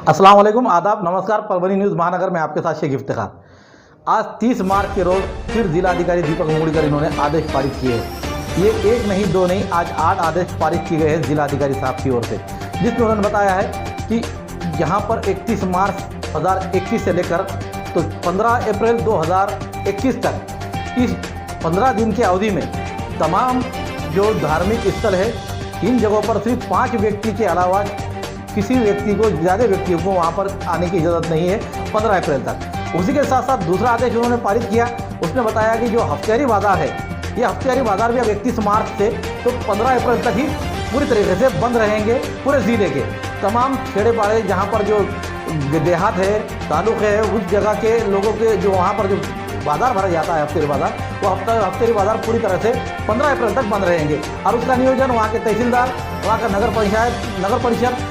अस्सलाम वालेकुम, आदाब, नमस्कार। परभनी न्यूज़ महानगर में आपके साथ शेख इफ्तिखार। आज 30 मार्च के रोज़ फिर जिलाधिकारी दीपक मुगलिकर इन्होंने आदेश पारित किए हैं। ये एक नहीं दो नहीं, आज 8 आदेश पारित किए गए हैं जिलाधिकारी साहब की ओर से, जिसमें उन्होंने बताया है कि यहाँ पर 31 मार्च 2021 से लेकर तो 15 अप्रैल 2021 तक इस 15 दिन की अवधि में तमाम जो धार्मिक स्थल है इन जगहों पर सिर्फ 5 व्यक्ति के अलावा किसी व्यक्ति को, ज़्यादा व्यक्तियों को वहाँ पर आने की इजाज़त नहीं है 15 अप्रैल तक। उसी के साथ साथ दूसरा आदेश उन्होंने पारित किया, उसमें बताया कि जो हफ्तेवारी बाज़ार है, ये हफ्तेवारी बाज़ार भी अब 31 मार्च से तो 15 अप्रैल तक ही पूरी तरीके से बंद रहेंगे। पूरे ज़िले के तमाम खेड़े पाड़े जहाँ पर जो देहात है, ताल्लुक़ है, उस जगह के लोगों के जो वहाँ पर जो बाज़ार भरा जाता है हफ्तेवारी बाज़ार, वो हफ्तेवारी बाज़ार पूरी तरह से 15 अप्रैल तक बंद रहेंगे। और उसका नियोजन वहाँ के तहसीलदार, वहाँ का नगर परिषद,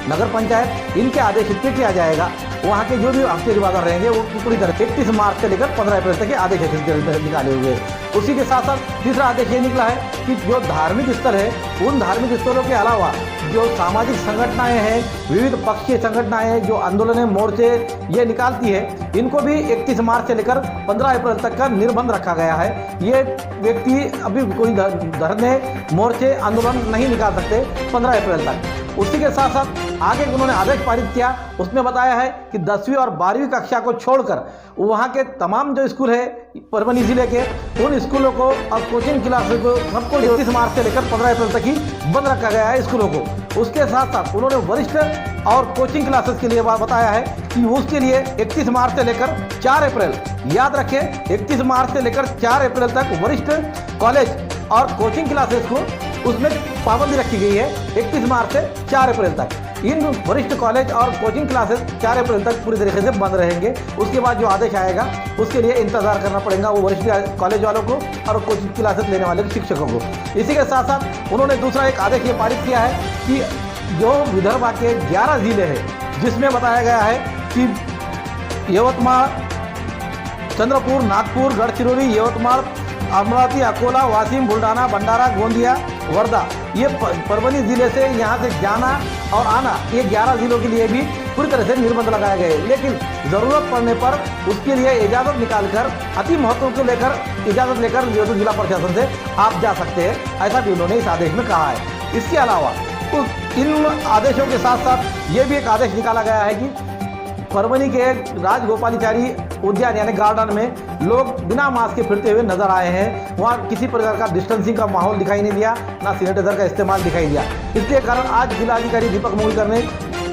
नगर पंचायत, इनके आदेश से किया जाएगा। वहाँ के जो भी हफ्तेवारी बाज़ार रहेंगे वो पूरी तरह 31 मार्च से लेकर 15 अप्रैल तक के आदेश निकाले हुए हैं। उसी के साथ साथ तीसरा आदेश ये निकला है कि जो धार्मिक स्थल है उन धार्मिक स्थलों के अलावा जो सामाजिक संगठनाएं हैं, विविध पक्षीय संगठनाएं हैं, जो आंदोलनें, मोर्चे ये निकालती है, इनको भी 31 मार्च से लेकर 15 अप्रैल तक का निर्बंध रखा गया है। ये व्यक्ति अभी कोई धरने, मोर्चे, आंदोलन नहीं निकाल सकते 15 अप्रैल तक। उसी के साथ साथ आगे उन्होंने आदेश पारित किया, उसमें बताया है कि 10वीं और 12वीं कक्षा को छोड़कर वहाँ के तमाम जो स्कूल है परभनी जिले के, उन स्कूलों को और कोचिंग क्लासेस को सबको 31 मार्च से लेकर 15 अप्रैल तक ही बंद रखा गया है स्कूलों को। उसके साथ साथ उन्होंने वरिष्ठ और कोचिंग क्लासेस के लिए बताया है कि उसके लिए 31 मार्च से लेकर 4 अप्रैल, याद रखें 31 मार्च से लेकर 4 अप्रैल तक वरिष्ठ कॉलेज और कोचिंग क्लासेस को उसमें पाबंदी रखी गई है। 31 मार्च से 4 अप्रैल तक इन वरिष्ठ कॉलेज और कोचिंग क्लासेस 4 अप्रैल तक पूरी तरीके से बंद रहेंगे। उसके बाद जो आदेश आएगा उसके लिए इंतजार करना पड़ेगा वो वरिष्ठ कॉलेज वालों को और कोचिंग क्लासेस लेने वाले शिक्षकों को। इसी के साथ साथ उन्होंने दूसरा एक आदेश ये पारित किया है कि जो विदर्भ के 11 जिले हैं, जिसमें बताया गया है कि यवतमाळ, चंद्रपूर, नागपूर, गडचिरोली, यवतमाळ, अमरावती, अकोला, वाशिम, बुल्ढाना, भंडारा, गोंदिया, वर्धा, ये परभनी ज़िले से यहाँ से जाना और आना, ये 11 जिलों के लिए भी पूरी तरह से निर्बंध लगाए गए। लेकिन ज़रूरत पड़ने पर उसके लिए इजाज़त निकालकर, अति महत्व को लेकर इजाज़त लेकर जो तो जिला प्रशासन से आप जा सकते हैं, ऐसा भी उन्होंने इस आदेश में कहा है। इसके अलावा इन आदेशों के साथ साथ ये भी एक आदेश निकाला गया है कि परभनी के राजगोपालाचारी उद्यान यानी गार्डन में लोग बिना मास्क के फिरते हुए नजर आए हैं। वहाँ किसी प्रकार का डिस्टेंसिंग का माहौल दिखाई नहीं दिया, ना सैनिटाइजर का इस्तेमाल दिखाई दिया। इसके कारण आज जिलाधिकारी दीपक मुगलिकर ने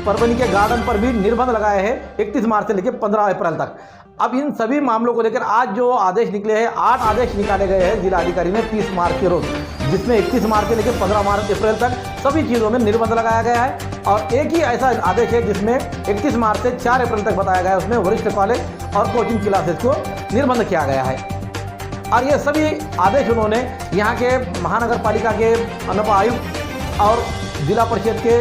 परभनी के गार्डन पर भी निर्बंध लगाए हैं 31 मार्च से लेकर 15 अप्रैल तक। अब इन सभी मामलों को लेकर आज जो आदेश निकले हैं, 8 आदेश निकाले गए हैं जिलाधिकारी ने 30 मार्च के रोज, जिसमें 31 मार्च से लेकर 15 मार्च अप्रैल तक सभी चीज़ों में निर्बंध लगाया गया है। और एक ही ऐसा आदेश है जिसमें 31 मार्च से 4 अप्रैल तक बताया गया है, उसमें वरिष्ठ कॉलेज और कोचिंग क्लासेस को निर्बंध किया गया है। और ये सभी आदेश उन्होंने यहाँ के महानगर पालिका के आयुक्त और जिला परिषद के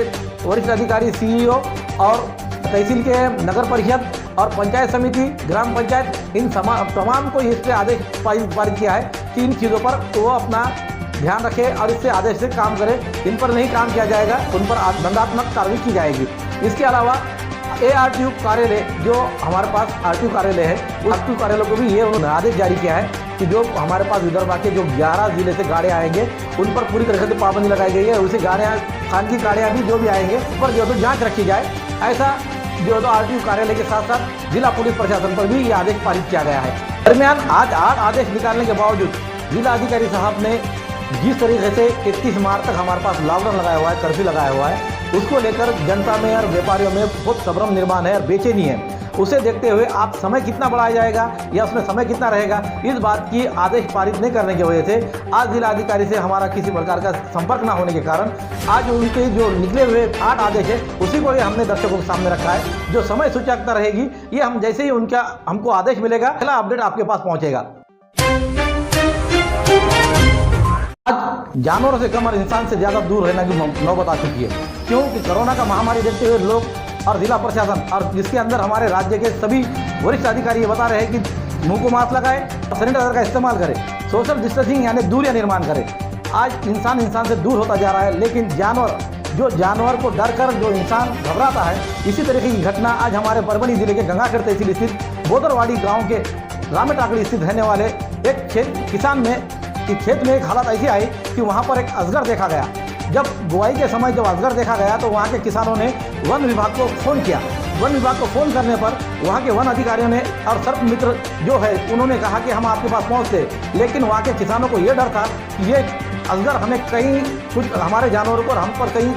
वरिष्ठ अधिकारी, सीईओ और तहसील के नगर परिषद और पंचायत समिति, ग्राम पंचायत, इन तमाम को इस पर आदेश पारित किया है कि इन चीज़ों पर वो अपना ध्यान रखें और इससे आदेश से काम करें। इन पर नहीं काम किया जाएगा, उन पर दंडात्मक कार्रवाई की जाएगी। इसके अलावा ARTO कार्यालय, जो हमारे पास RTO कार्यालय है, उस RTO कार्यालय को भी ये उन्होंने आदेश जारी किया है कि जो हमारे पास विदर्भ के जो 11 जिले से गाड़ियाँ आएंगे उन पर पूरी तरह से पाबंदी लगाई गई है। उसी गाड़ियाँ, खानगी गाड़ियाँ भी जो भी आएंगे उस पर जो तो जाँच रखी जाए, ऐसा जो तो RTO कार्यालय के साथ साथ जिला पुलिस प्रशासन पर भी ये आदेश पारित किया गया है। दरमियान आज 8 आदेश निकालने के बावजूद जिलाधिकारी साहब ने जिस तरीके से 31 मार्च तक हमारे पास लॉकडाउन लगाया हुआ है, कर्फ्यू लगाया हुआ है, उसको लेकर जनता में और व्यापारियों में बहुत संभ्रम निर्माण है और बेचैनी है। उसे देखते हुए आप समय कितना बढ़ाया जाएगा या उसमें समय कितना रहेगा, इस बात की आदेश पारित नहीं करने की वजह से आज जिलाधिकारी से हमारा किसी प्रकार का संपर्क ना होने के कारण आज उनके जो निकले हुए 8 आदेश है उसी को हमने दर्शकों के सामने रखा है। जो समय सूचकता रहेगी ये हम जैसे ही हमको आदेश मिलेगा, पहला अपडेट आपके पास पहुँचेगा। आज जानवरों से कम और इंसान से ज़्यादा दूर रहने की नौबत आ चुकी है, क्योंकि कोरोना का महामारी देखते हुए लोग और जिला प्रशासन और जिसके अंदर हमारे राज्य के सभी वरिष्ठ अधिकारी ये बता रहे हैं कि मुंह को मास्क लगाए, सैनिटाइजर का इस्तेमाल करें, सोशल डिस्टेंसिंग यानी दूरियां निर्माण करें। आज इंसान से दूर होता जा रहा है, लेकिन जानवर जो जानवर को डर कर जो इंसान घबराता है, इसी तरीके की घटना आज हमारे परभणी जिले के गंगाखेड़ तहसील स्थित बोदरवाड़ी गांव के रामे टाकड़ी स्थित रहने वाले एक किसान में खेत में एक हालत ऐसी आई कि वहां पर एक अजगर देखा गया। जब बुआई के समय जब अजगर देखा गया तो वहां के किसानों ने वन विभाग को फ़ोन किया। वन विभाग को फ़ोन करने पर वहां के वन अधिकारियों ने और सर्प मित्र जो है उन्होंने कहा कि हम आपके पास पहुंचते, लेकिन वहां के किसानों को ये डर था कि ये अजगर हमें कहीं कुछ हमारे जानवरों पर हम पर कहीं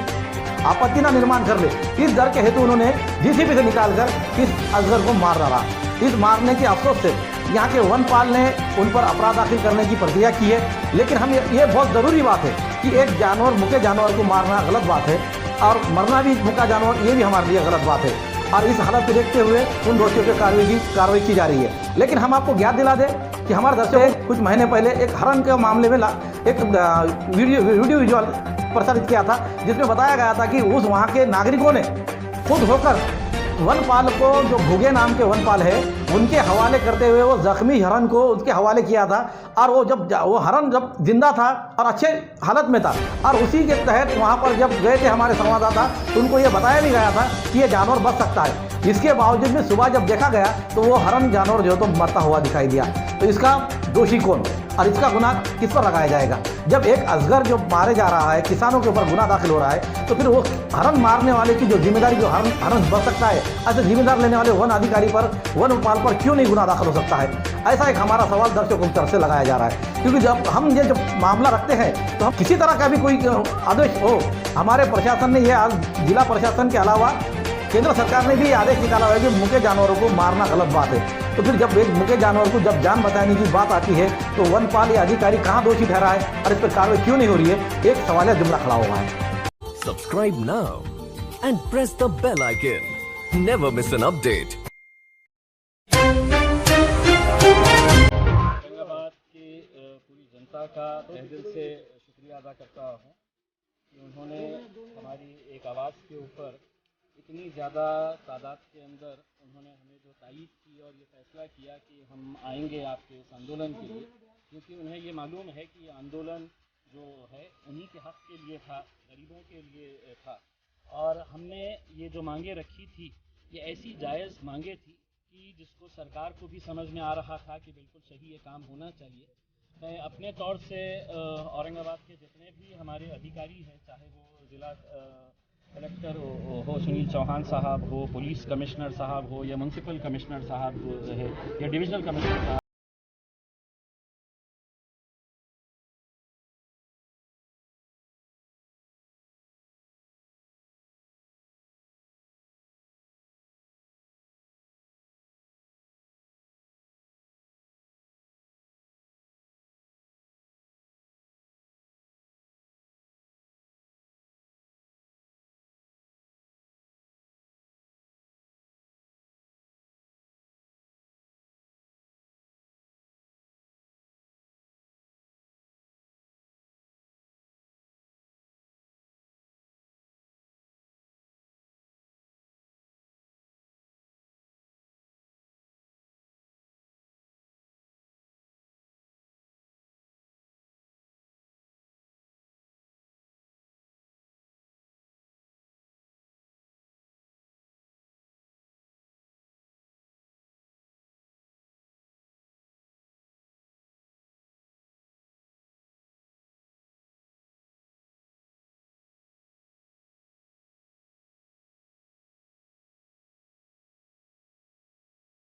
आपत्ति ना निर्माण कर ले। इस डर के हेतु उन्होंने जीसीबी से निकालकर इस अजगर को मार डाला। इस मारने के अफसोस से यहाँ के वनपाल ने उन पर अपराध दाखिल करने की प्रक्रिया की है। लेकिन हम ये बहुत ज़रूरी बात है कि एक जानवर मुके जानवर को मारना गलत बात है और मरना भी मुका जानवर ये भी हमारे लिए गलत बात है। और इस हालत को देखते हुए उन दोषियों पर कार्रवाई की जा रही है। लेकिन हम आपको ज्ञात दिला दें कि हमारे दर्शकों कुछ महीने पहले एक हरण के मामले में एक वीडियो विजुअल प्रसारित किया था, जिसमें बताया गया था कि उस वहाँ के नागरिकों ने खुद होकर वनपाल को, जो भूगे नाम के वनपाल है, उनके हवाले करते हुए वो जख्मी हरण को उसके हवाले किया था। और वो हरण जब जिंदा था और अच्छे हालत में था और उसी के तहत वहाँ पर जब गए थे हमारे संवाददाता तो उनको ये बताया भी गया था कि ये जानवर बच सकता है। इसके बावजूद भी सुबह जब देखा गया तो वो हरण जानवर जो तो मरता हुआ दिखाई दिया। तो इसका दोषी कौन और इसका गुनाह किस पर लगाया जाएगा? जब एक अजगर जो मारे जा रहा है, किसानों के ऊपर गुनाह दाखिल हो रहा है, तो फिर वो हरण मारने वाले की जो जिम्मेदारी, जो हरण बच सकता है, ऐसे जिम्मेदार लेने वाले वन अधिकारी पर, वनपाल पर क्यों नहीं गुनाह दाखिल हो सकता है? ऐसा एक हमारा सवाल दर्शकों की तरफ से लगाया जा रहा है। क्योंकि जब हम ये जब मामला रखते हैं तो हम किसी तरह का भी कोई आदेश हो, हमारे प्रशासन ने यह जिला प्रशासन के अलावा केंद्र सरकार ने भी आदेश निकाला है कि मुके जानवरों को मारना गलत बात है। तो फिर जब एक मुके जानवर को जब जान बचाने की बात आती है तो वनपाल या अधिकारी कहाँ दोषी ठहरा है और इस पर कार्रवाई क्यों नहीं हो रही है, एक सवालिया जुमला खड़ा हुआ है। Subscribe now and press the bell icon, never miss an update. Aurangabad की पूरी जनता का तहे दिल से शुक्रिया अदा करता हूँ कि उन्होंने हमारी एक आवाज़ के ऊपर इतनी ज़्यादा तादाद के अंदर उन्होंने हमें जो तायीद की और ये फैसला किया कि हम आएंगे आपके इस आंदोलन के लिए, क्योंकि उन्हें ये मालूम है कि ये आंदोलन जो है उन्हीं के हक़ के लिए था, गरीबों के लिए था। और हमने ये जो मांगे रखी थी ये ऐसी जायज़ मांगे थी कि जिसको सरकार को भी समझ में आ रहा था कि बिल्कुल सही ये काम होना चाहिए। मैं अपने तौर से औरंगाबाद के जितने भी हमारे अधिकारी हैं, चाहे वो ज़िला कलेक्टर हो सुनील चौहान साहब हो, पुलिस कमिश्नर साहब हो, या म्यूनसिपल कमिश्नर साहब है, या डिविजनल कमिश्नर साहब,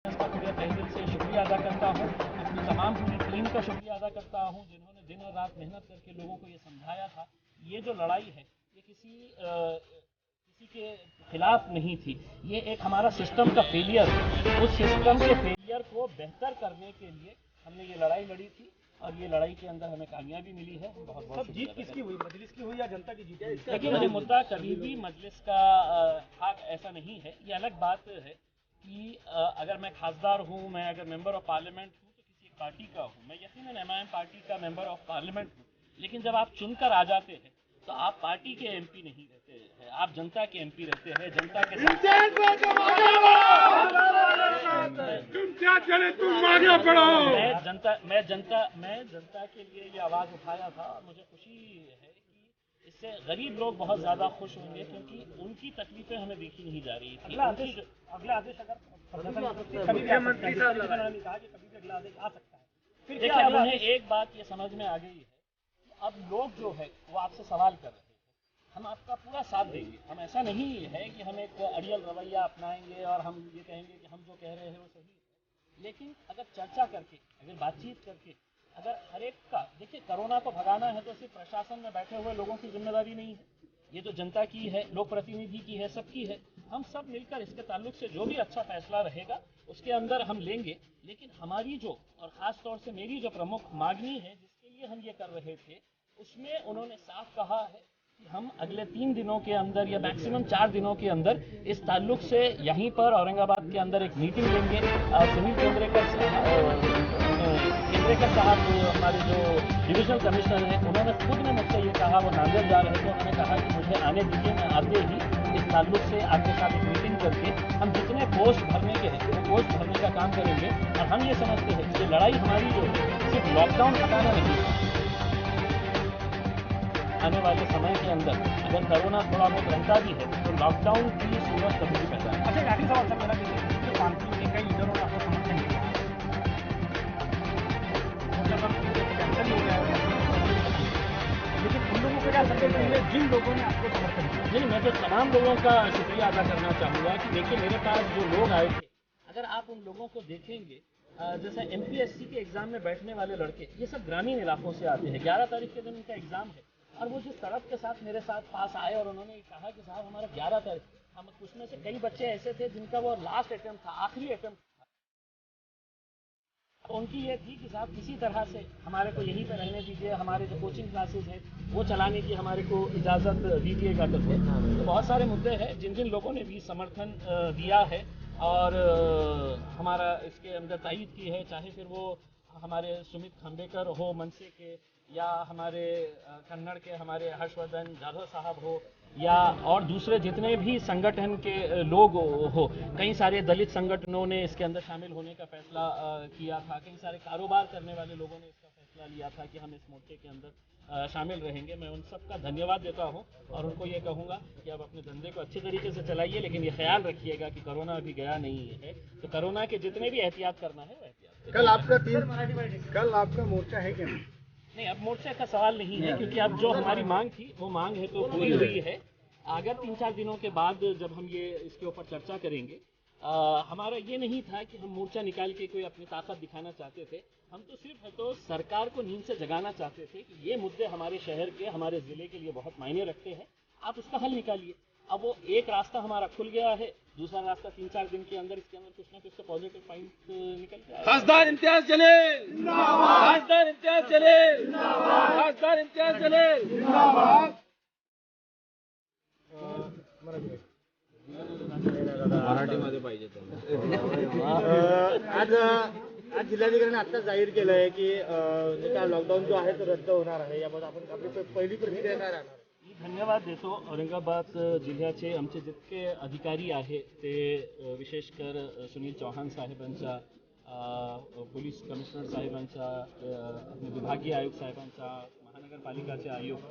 तहे दिल से शुक्रिया अदा करता हूँ। अपनी तमाम पूरी टीम का शुक्रिया अदा करता हूँ जिन्होंने दिन और रात मेहनत करके लोगों को ये समझाया था। ये जो लड़ाई है ये किसी के खिलाफ नहीं थी, ये एक हमारा सिस्टम का फेलियर है। उस सिस्टम के फेलियर को बेहतर करने के लिए हमने ये लड़ाई लड़ी थी और ये लड़ाई के अंदर हमें कामयाबी मिली है। बहुत बहुत जीत किसकी हुई, मजलिस की हुई या जनता की जीत? देखिए, ये मुद्दा कभी भी मजलिस का हक ऐसा नहीं है। ये अलग बात है कि अगर मैं खासदार हूँ, मैं अगर मेंबर ऑफ पार्लियामेंट हूँ तो किसी एक पार्टी का हूँ, मैं यकीनन एमआईएम पार्टी का मेंबर ऑफ पार्लियामेंट हूँ। लेकिन जब आप चुनकर आ जाते हैं तो आप पार्टी के एमपी नहीं रहते हैं, आप जनता के एमपी रहते हैं। जनता के साथ मैं जनता के लिए ये आवाज़ उठाया था। मुझे खुशी है कि इससे गरीब लोग बहुत ज़्यादा खुश होंगे, क्योंकि उनकी तकलीफें हमें देखी नहीं जा रही थी। अगला आदेश अगर मुख्यमंत्री साहब ने कहा कि कभी भी अगला आदेश आ सकता है, फिर देखिए, अब उन्हें एक बात ये समझ में आ गई है कि अब लोग जो है वो आपसे सवाल कर रहे हैं, हम आपका पूरा साथ देंगे। हम ऐसा नहीं है कि हम एक अड़ियल रवैया अपनाएंगे और हम ये कहेंगे कि हम जो कह रहे हैं वो सही है, लेकिन अगर चर्चा करके, अगर बातचीत करके, अगर हर एक का, देखिए कोरोना को भगाना है तो सिर्फ प्रशासन में बैठे हुए लोगों की जिम्मेदारी नहीं है, ये तो जनता की है, लोक प्रतिनिधि की है, सबकी है। हम सब मिलकर इसके ताल्लुक से जो भी अच्छा फैसला रहेगा उसके अंदर हम लेंगे। लेकिन हमारी जो, और ख़ास तौर से मेरी जो प्रमुख मांगनी है जिसके लिए हम ये कर रहे थे, उसमें उन्होंने साफ कहा है कि हम अगले 3 दिनों के अंदर या मैक्सिमम 4 दिनों के अंदर इस ताल्लुक से यहीं पर औरंगाबाद के अंदर एक मीटिंग लेंगे। सुनील केंद्रेकर साहब हमारे जो डिविजनल कमिश्नर हैं, उन्होंने खुद ने मुझसे ये कहा, वो नांदेड़ जा रहे थे, उन्होंने कहा कि मुझे आने दीजिए, मैं आते ही इस ताल्लुक से आपके साथ एक मीटिंग करके हम जितने पोस्ट भरने के हैं वो पोस्ट भरने का काम करेंगे। और हम ये समझते हैं कि लड़ाई हमारी जो है सिर्फ लॉकडाउन हटाना नहीं है, आने वाले समय के अंदर अगर कोरोना थोड़ा बहुत रहता भी है तो लॉकडाउन की सूरत कभी भी पैदा है। अच्छा, एक आखिरी सवाल सर मेरा कि पार्टी के कई लीडरों ने आपको समर्थन किया, कैंसिल हो गया है, लेकिन उन लोगों को क्या संदेश देंगे जिन लोगों ने आपको समर्थन किया? नहीं, मैं तो तमाम लोगों का शुक्रिया अदा करना चाहूँगा कि देखिए मेरे पास जो लोग आए थे, अगर आप उन लोगों को देखेंगे, जैसे MPSC के एग्ज़ाम में बैठने वाले लड़के, ये सब ग्रामीण इलाकों से आते हैं। 11 तारीख के दिन उनका एग्ज़ाम है और वो जिस तड़प के साथ मेरे साथ पास आए और उन्होंने कहा कि साहब हमारा 11 तारीख, हम उसमें से कई बच्चे ऐसे थे जिनका वो लास्ट अटेम्प्ट था, आखिरी अटेम्प्ट था। उनकी ये थी कि साहब किसी तरह से हमारे को यहीं पर रहने दीजिए, हमारे जो कोचिंग क्लासेस हैं वो चलाने की हमारे को इजाज़त दीजिएगा करके। तो बहुत सारे मुद्दे हैं जिन जिन लोगों ने भी समर्थन दिया है और हमारा इसके अंदर तायीद की है, चाहे फिर वो हमारे सुमित खंबेकर हो मनसे के, या हमारे कन्नड़ के हमारे हर्षवर्धन जाधव साहब हो, या और दूसरे जितने भी संगठन के लोग हो। कई सारे दलित संगठनों ने इसके अंदर शामिल होने का फैसला किया था, कई सारे कारोबार करने वाले लोगों ने इसका फैसला लिया था कि हम इस मोर्चे के अंदर शामिल रहेंगे। मैं उन सब का धन्यवाद देता हूं और उनको ये कहूँगा कि आप अपने धंधे को अच्छे तरीके से चलाइए, लेकिन ये ख्याल रखिएगा कि कोरोना अभी गया नहीं है, तो कोरोना के जितने भी एहतियात करना है वो एहतियात। कल आपका मोर्चा है क्या? नहीं, अब मोर्चे का सवाल नहीं है, क्योंकि अब जो हमारी मांग थी वो मांग है तो पूरी हुई है। अगर 3-4 दिनों के बाद जब हम ये इसके ऊपर चर्चा करेंगे, हमारा ये नहीं था कि हम मोर्चा निकाल के कोई अपनी ताकत दिखाना चाहते थे, हम तो सिर्फ तो सरकार को नींद से जगाना चाहते थे कि ये मुद्दे हमारे शहर के, हमारे ज़िले के लिए बहुत मायने रखते हैं, आप उसका हल निकालिए। अब वो एक रास्ता हमारा खुल गया है, दूसरा रास्ता 3-4 दिन के अंदर इसके अंदर कुछ ना कुछ तो पॉजिटिव पॉइंट निकल के आएगा। खासदार इम्तियाज जलील जिंदाबाद, खासदार इम्तियाज जलील जिंदाबाद, खासदार इम्तियाज जलील जिंदाबाद। मराठीमध्ये पाहिजे आज जिल्हाधिकाऱ्यांनी आता जाहीर केलं आहे की लॉकडाऊन जो आहे तो रद्द होणार आहे, यामध्ये आपण आपली पहिली प्रतिक्रिया काय राहणार? धन्यवाद देतो. औरंगाबाद जिल्ह्याचे आमचे जितके अधिकारी आहे ते विशेषकर सुनील चौहान साहेबांच्या, पोलीस कमिशनर साहेबांच्या, विभागीय आयुक्त साहेबांच्या, महानगरपालिकाचे आयुक्त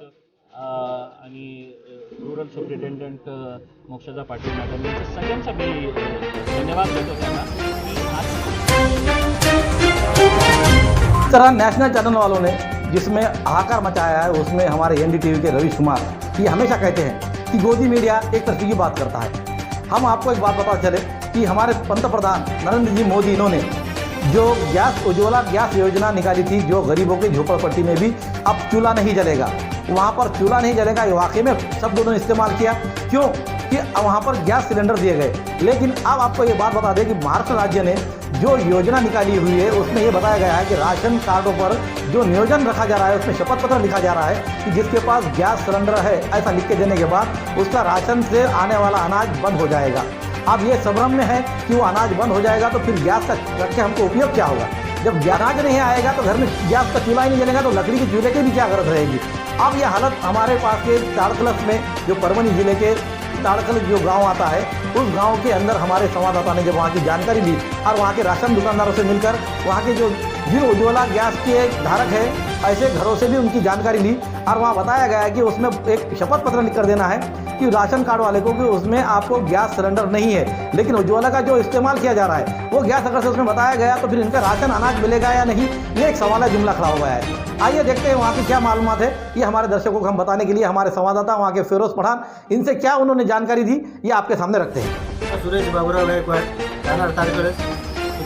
आणि rural superintendent Mokshada Patil madam यांच्या सगळ्यांचा मी धन्यवाद देतो त्यांना की इस तरह नेशनल चैनल वालों ने जिसमें हाहाकार मचाया है, उसमें हमारे NDTV के रवीश कुमार ये हमेशा कहते हैं कि गोदी मीडिया एक तरह की बात करता है। हम आपको एक बात पता चले कि हमारे पंतप्रधान नरेंद्र जी मोदी इन्होंने जो गैस उज्ज्वला गैस योजना निकाली थी, जो गरीबों की झोपड़पट्टी में भी अब चूल्हा नहीं जलेगा, वहाँ पर चूल्हा नहीं जलेगा, ये वाकई में शब्द उन्होंने इस्तेमाल किया। क्यों कि वहाँ पर गैस सिलेंडर दिए गए। लेकिन अब आपको ये बात बता दें कि महाराष्ट्र राज्य ने जो योजना निकाली हुई है उसमें ये बताया गया है कि राशन कार्डों पर जो नियोजन रखा जा रहा है उसमें शपथ पत्र लिखा जा रहा है कि जिसके पास गैस सिलेंडर है ऐसा लिख के देने के बाद उसका राशन से आने वाला अनाज बंद हो जाएगा। अब ये संभ्रम में है कि वो अनाज बंद हो जाएगा तो फिर गैस का रख के हमको उपयोग क्या होगा? जब अनाज नहीं आएगा तो घर में गैस का चूल्हा ही नहीं जलेगा तो लकड़ी के चूल्हे की भी क्या जरूरत रहेगी? अब यह हालत हमारे पास के ताड़कलस में, जो परभनी जिले के ताड़कल जो गांव आता है, उस गांव के अंदर हमारे संवाददाता ने जब वहाँ की जानकारी ली और वहाँ के राशन दुकानदारों से मिलकर वहाँ के जो जिन उज्ज्वला गैस के धारक है ऐसे घरों से भी उनकी जानकारी ली और वहाँ बताया गया है कि उसमें एक शपथ पत्र लिख कर देना है कि राशन कार्ड वाले को कि उसमें आपको गैस सिलेंडर नहीं है, लेकिन उज्ज्वला का जो इस्तेमाल किया जा रहा है वो गैस अगर से उसमें बताया गया तो फिर इनका राशन अनाज मिलेगा या नहीं, ये एक सवाल है, जुमला खड़ा हुआ है। आइए देखते हैं वहाँ की क्या मालूमात है, ये हमारे दर्शकों को हम बताने के लिए हमारे संवाददाता वहाँ के फिरोज पठान, इनसे क्या उन्होंने जानकारी दी ये आपके सामने रखते हैं। सुरेश बाबूराव गायकवाड, राहणार तारकळस,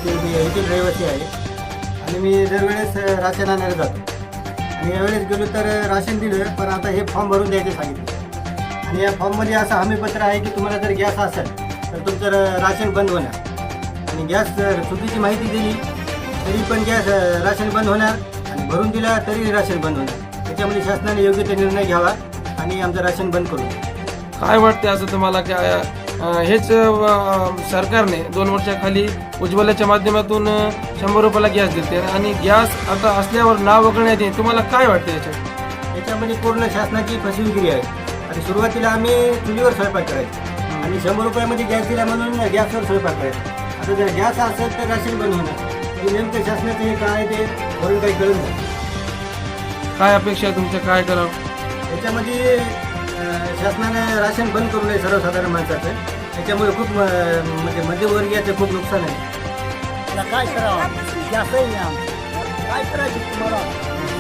येथील रहिवासी आहे आणि मी दरवेळेस राशन आणायला जातो आणि यावेळेस गेलो तर राशन दिलं, पण आता हे फॉर्म भरून द्यायचे सांगितले आणि या फॉर्ममध्ये असं हमीपत्र आहे की तुम्हाला जर गॅस असेल तर तुमचं राशन बंद होणार आणि गॅस चुकीची माहिती दिली तरी पण गॅस राशन बंद होणार आणि भरून दिला तरी राशन बंद होणार। त्याच्यामध्ये शासनाने योग्य ते निर्णय घ्यावा आणि आमचं राशन बंद करू। काय वाटते असं तुम्हाला की हेच सरकारने 2 वर्षाखाली उज्ज्वलाच्या माध्यमातून 100 रुपयाला गॅस देते आणि गॅस आता असल्यावर नाव वगळण्यात येईल, तुम्हाला काय वाटतं याच्यामध्ये पूर्ण शासनाची फसवेगिरी आहे आणि सुरुवातीला आम्ही चुलीवर स्वयंपाक करायचो आणि 100 रुपयामध्ये गॅस दिला म्हणून गॅसवर स्वयंपाक करायचो। आता जर गॅस असेल तर राशन बंद होणार, म्हणजे नेमकं शासनाचं हे काय ते वरून काही कळून नाही। काय अपेक्षा आहे तुमच्या, काय करावं याच्यामध्ये शासनाने राशन बंद करू नये सर्वसाधारण माणसाचं, त्याच्यामुळे खूप म्हणजे मध्यमवर्गीयाचं खूप नुकसान आहे। काय करावं, गॅसही नाही, काय करायचं तुम्हाला,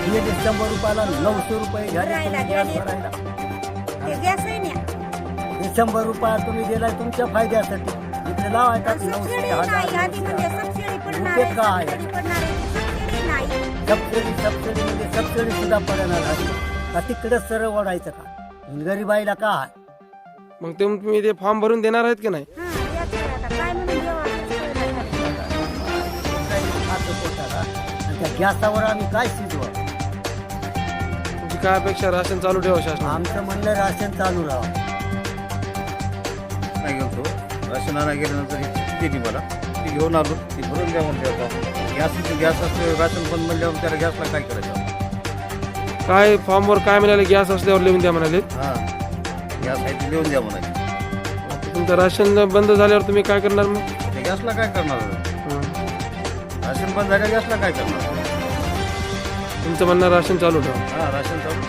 हे 100 रुपयाला 900 रुपये घ्यायला गॅस भरायला, हे 100 रुपया तुम्ही दिलाय तुमच्या फायद्यासाठी, इथे लावायचा 900 काय सबसिडी म्हणजे सबसिडी सुद्धा पडणार का, तिकडे सरळ ओढायचं का, गरीबाईला काय। मग तुम्ही ते फॉर्म भरून देणार आहेत की नाही? त्या गॅसावर आम्ही काय शिजवा, तुमची काय अपेक्षा, राशन चालू ठेवा शासन? आमचं म्हणलं राशन चालू राहा। नाही गेलो राशन आणायला गेल्यानंतर ही चिठ्ठी दिली मला, ती घेऊन आलो, ती भरून द्या म्हणते। आता गॅस असले राशन बंद म्हणल्यावर त्याला गॅसला काय करायचं? काय फॉर्मवर काय मिळाले, गॅस असल्यावर लिहून द्या म्हणाले? हां, गॅस आहे ते लिहून द्या म्हणाले। तुमचं राशन बंद झाल्यावर तुम्ही काय करणार मग? ते गॅसला काय करणार? राशन बंद झाल्यावर गॅसला काय करणार? तुमचं म्हणणं राशन चालू ठेवा। हां, राशन चालू ठेवा।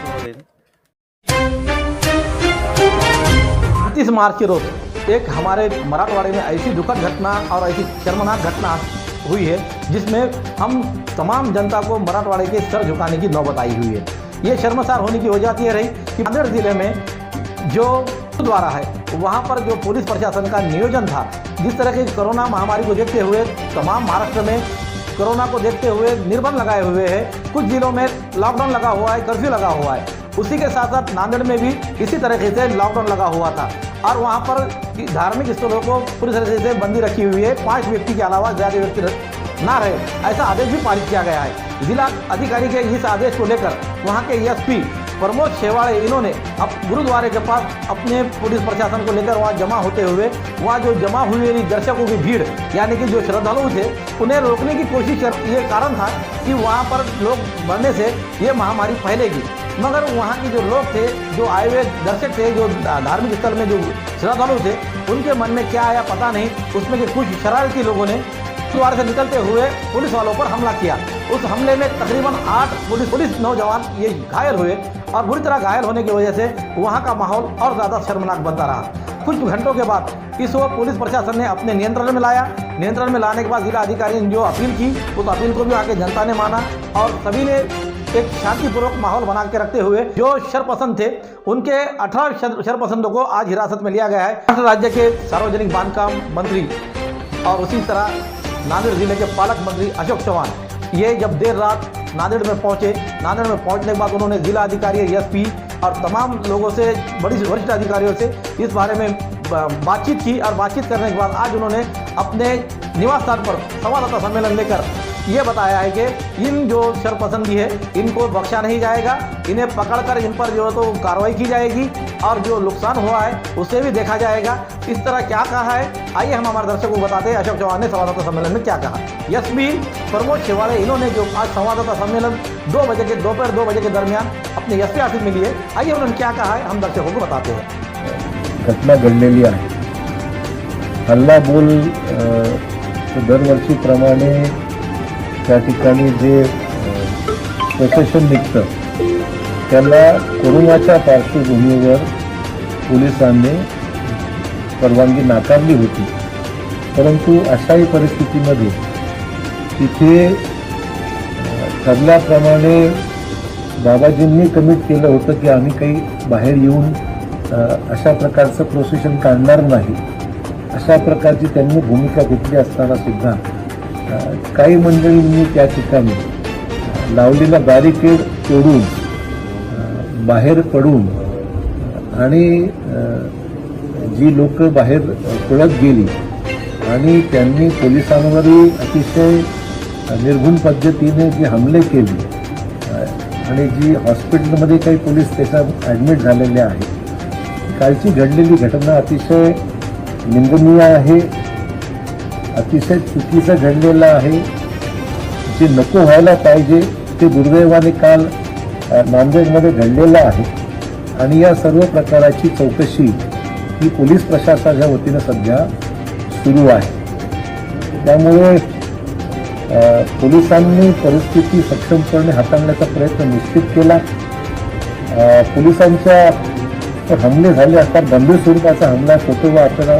29 मार्च के रोज एक हमारे मराठवाड़े में ऐसी दुखद घटना और ऐसी शर्मनाक घटना हुई है जिसमें हम तमाम जनता को मराठवाड़े के सर झुकाने की नौबत आई हुई है। ये शर्मसार होने की वजह ये रही कि नांदेड़ जिले में जो गुरुद्वारा है वहाँ पर जो पुलिस प्रशासन का नियोजन था, जिस तरह की कोरोना महामारी को देखते हुए तमाम महाराष्ट्र में कोरोना को देखते हुए निर्बंध लगाए हुए हैं, कुछ जिलों में लॉकडाउन लगा हुआ है, कर्फ्यू लगा हुआ है, उसी के साथ साथ नांदेड़ में भी इसी तरीके से लॉकडाउन लगा हुआ था और वहाँ पर धार्मिक स्थलों को पूरी तरीके से बंदी रखी हुई है, 5 व्यक्ति के अलावा ज़्यादा व्यक्ति ना रहे, ऐसा आदेश भी पारित किया गया है। जिला अधिकारी के इस आदेश को लेकर वहाँ के एसपी प्रमोद शेवाड़े इन्होंने अब गुरुद्वारे के पास अपने पुलिस प्रशासन को लेकर वहाँ जमा होते हुए वहाँ जो जमा हुई दर्शकों की भीड़ यानी कि जो श्रद्धालु थे उन्हें रोकने की कोशिश कर, ये कारण था कि वहाँ पर लोग बढ़ने से ये महामारी फैलेगी, मगर वहाँ के जो लोग थे, जो आए हुए दर्शक थे, जो धार्मिक स्थल में जो श्रद्धालु थे, उनके मन में क्या आया पता नहीं, उसमें के कुछ शरारती लोगों ने द्वार से निकलते हुए पुलिस वालों पर हमला किया। उस हमले में तकरीबन 8 पुलिस नौजवान ये घायल हुए और बुरी तरह घायल होने की वजह से वहाँ का माहौल और ज़्यादा शर्मनाक बनता रहा। कुछ घंटों के बाद इस वक्त पुलिस प्रशासन ने अपने नियंत्रण में लाया। नियंत्रण में लाने के बाद जिला अधिकारी ने जो अपील की, उस अपील को भी आके जनता ने माना और सभी ने एक शांतिपूर्वक माहौल बना के रखते हुए जो शरपसंद थे उनके 18 शरपसंदों को आज हिरासत में लिया गया है। महाराष्ट्र राज्य के सार्वजनिक बांधकाम मंत्री और उसी तरह नांदेड़ जिले के पालक मंत्री अशोक चौहान ये जब देर रात नांदेड़ में पहुंचे, नांदेड़ में पहुंचने के बाद उन्होंने जिला अधिकारी, एसपी और तमाम लोगों से, बड़ी वरिष्ठ अधिकारियों से इस बारे में बातचीत की और बातचीत करने के बाद आज उन्होंने अपने निवास स्थान पर संवाददाता सम्मेलन लेकर ये बताया है कि इन जो शरपसंदी है इनको बख्शा नहीं जाएगा, इन्हें पकड़कर इन पर जो है तो कार्रवाई की जाएगी और जो नुकसान हुआ है उसे भी देखा जाएगा। इस तरह क्या कहा है, आइए हम हमारे दर्शकों को बताते हैं अशोक चौहान ने संवाददाता सम्मेलन में क्या कहा। एसपी प्रमोद शेवाड़े इन्होंने जो आज संवाददाता सम्मेलन 2 बजे के दोपहर 2 बजे के दरमियान अपने एसपी ऑफिस में लिए, आइए उन्होंने क्या कहा है हम दर्शकों को बताते हैं। घटना घडलेली आहे, हल्ला बोल दरवर्षीप्रमाणे त्या ठिकाणी जे प्रशासन निघतं त्याला कोरोनाच्या पार्श्वभूमीवर पोलिसांनी परवानगी नाकारली होती. परंतु अशाही परिस्थितीमध्ये तिथे ठरल्याप्रमाणे बाबाजींनी कमिट केलं होतं की आम्ही काही बाहेर येऊन अशा प्रकारचं प्रोसेशन काढणार नाही. अशा प्रकारची त्यांनी भूमिका घेतली असताना सुद्धा काही मंडळींनी त्या ठिकाणी लावलेला बॅरिकेड तोडून बाहेर पडून आणि जी लोक बाहेर पळत गेली आणि त्यांनी पोलिसांवरही अतिशय निर्घुण पद्धतीने जी हमले केले आणि जी हॉस्पिटलमध्ये काही पोलीस त्याच्यात ॲडमिट झालेले आहेत. कालची घडलेली घटना अतिशय निंदनीय आहे, अतिशय चुकीचं घडलेलं आहे. जे नको व्हायला पाहिजे ते दुर्दैवाने काल नांदेडमध्ये घडलेलं आहे आणि या सर्व प्रकाराची चौकशी ही पोलीस प्रशासनाच्या वतीनं सध्या सुरू आहे. त्यामुळे पोलिसांनी परिस्थिती सक्षमपणे हाताळण्याचा प्रयत्न निश्चित केला. पोलिसांच्या हमले झाले असतात, गंभीर स्वरूपाचा हमला फोटो आपल्याला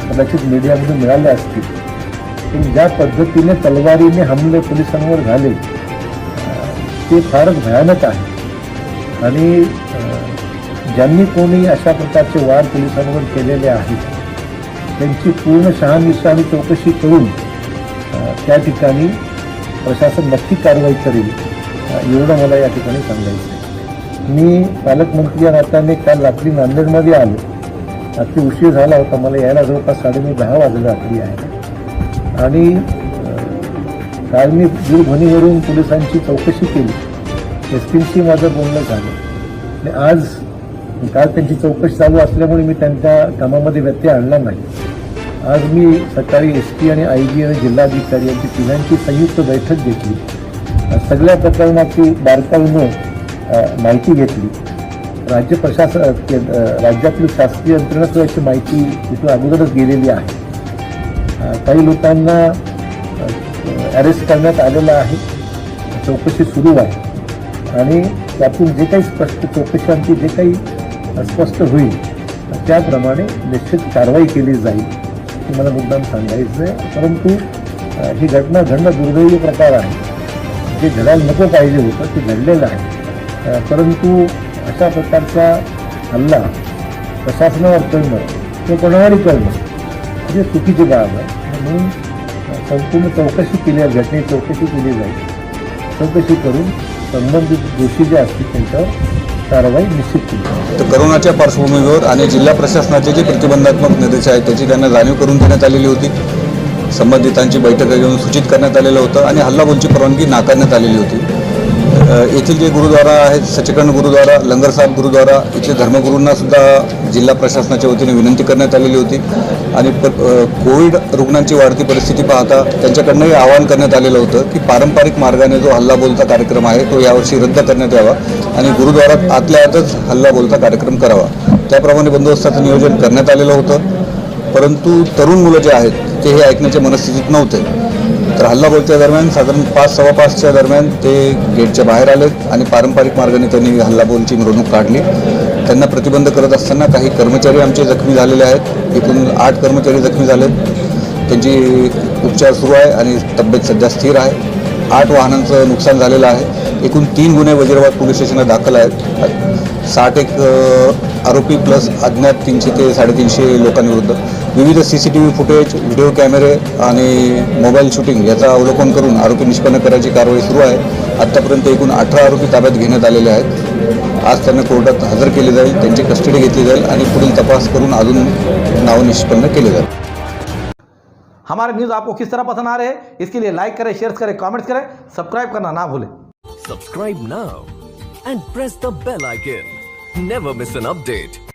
कदाचित मीडियामध्ये मिळाले असतील. पण ज्या पद्धतीने तलवारीने हमले पोलिसांवर झाले ते फारच भयानक आहे आणि ज्यांनी कोणी अशा प्रकारचे वार पोलिसांवर केलेले आहेत त्यांची पूर्ण शहानिशा आणि चौकशी करून त्या ठिकाणी प्रशासन नक्की कारवाई करेल एवढं मला या ठिकाणी सांगायचं आहे. मी पालकमंत्री या नात्याने काल रात्री नांदेडमध्ये आलो. रात्री उशीर झाला होता, मला यायला जवळपास 9:30 वाजले रात्री आहे आणि काल मी दूरध्वनीवरून पोलिसांची चौकशी केली. एसपींशी माझं बोलणं झालं आणि आज काल त्यांची चौकशी चालू असल्यामुळे मी त्यांच्या कामामध्ये व्यत्यय आणला नाही. आज मी सकाळी SP आणि IG आणि जिल्हाधिकारी यांची तिघांची संयुक्त बैठक घेतली. सगळ्या प्रकरणाची बारकाईनं माहिती घेतली. राज्य प्रशासन राज्यातील शासकीय यंत्रणा याची माहिती तिथं अगोदरच गेलेली आहे. काही लोकांना अरेस्ट करण्यात आलेलं आहे, चौकशी सुरू आहे आणि त्यातून जे काही स्पष्ट चौकशांची जे काही स्पष्ट होईल त्याप्रमाणे निश्चित कारवाई केली जाईल हे मला मुद्दाम सांगायचं आहे. परंतु ही घटना घडणं दुर्दैवी प्रकार आहे. जे घडायला नको पाहिजे होतं ते घडलेलं आहे. परंतु अशा प्रकारचा हल्ला प्रशासनावर करणं किंवा कोणावरही करणं म्हणजे चुकीची बाब आहे. म्हणून संपूर्ण चौकशी केली आहे, घटनेची चौकशी केली जाईल. चौकशी करून संबंधित दोषी जे असतील त्यांच्यावर कारवाई निश्चित केली. तर करोनाच्या पार्श्वभूमीवर आणि जिल्हा प्रशासनाचे जे प्रतिबंधात्मक निर्देश आहेत त्याची त्यांना जाणीव करून देण्यात आलेली होती. संबंधितांची बैठक घेऊन सूचित करण्यात आलेलं होतं आणि हल्लाबोलची परवानगी नाकारण्यात आलेली होती. येथील जे गुरुद्वारा आहेत, सचखंड गुरुद्वारा, लंगर साहेब गुरुद्वारा, इथले धर्मगुरूंना सुद्धा जिल्हा प्रशासनाच्या वतीने विनंती करण्यात आलेली होती आणि कोविड रुग्णांची वाढती परिस्थिती पाहता त्यांच्याकडनंही आवाहन करण्यात आलेलं होतं की पारंपरिक मार्गाने जो हल्लाबोलचा कार्यक्रम आहे तो यावर्षी रद्द करण्यात यावा आणि गुरुद्वारात आतल्या आतच हल्लाबोलचा कार्यक्रम करावा. त्याप्रमाणे बंदोबस्ताचं नियोजन करण्यात आलेलं होतं. परंतु तरुण मुलं जे आहेत ते हे ऐकण्याच्या मनस्थितीत नव्हते. तर हल्लाबोलच्या दरम्यान साधारण 5:15च्या दरम्यान ते गेटच्या बाहेर आलेत आणि पारंपरिक मार्गाने त्यांनी हल्लाबोलची मिरवणूक काढली. त्यांना प्रतिबंध करत असताना काही कर्मचारी आमचे जखमी झालेले आहेत. एकूण 8 कर्मचारी जखमी झालेत. त्यांची उपचार सुरू आहे आणि तब्येत सध्या स्थिर आहे. 8 वाहनांचं नुकसान झालेलं आहे. एकूण 3 गुन्हे वजीराबाद पोलीस स्टेशनला दाखल आहेत. 61 आरोपी प्लस अज्ञात 300 ते 350 लोकांविरुद्ध विविध CCTV फुटेज, व्हिडिओ कॅमेरे आणि मोबाईल शूटिंग याचा अवलोकन करून आरोपी निष्पन्न करायची कारवाई सुरू आहे. आत्तापर्यंत एकूण 18 आरोपी ताब्यात घेण्यात आलेले आहेत. आज त्यांना कोर्टात हजर केले जाईल, त्यांची कस्टडी घेतली जाईल आणि पुढील तपास करून अजून नाव निष्पन्न केले जाईल. हमारे न्यूज़ आपको किस तरह पसंद आ रहे हैं, इसके लिए लाइक करें, शेयर करें, कमेंट्स करें, सब्सक्राइब करना ना भूलें. Subscribe now and press the bell icon. Never miss an update.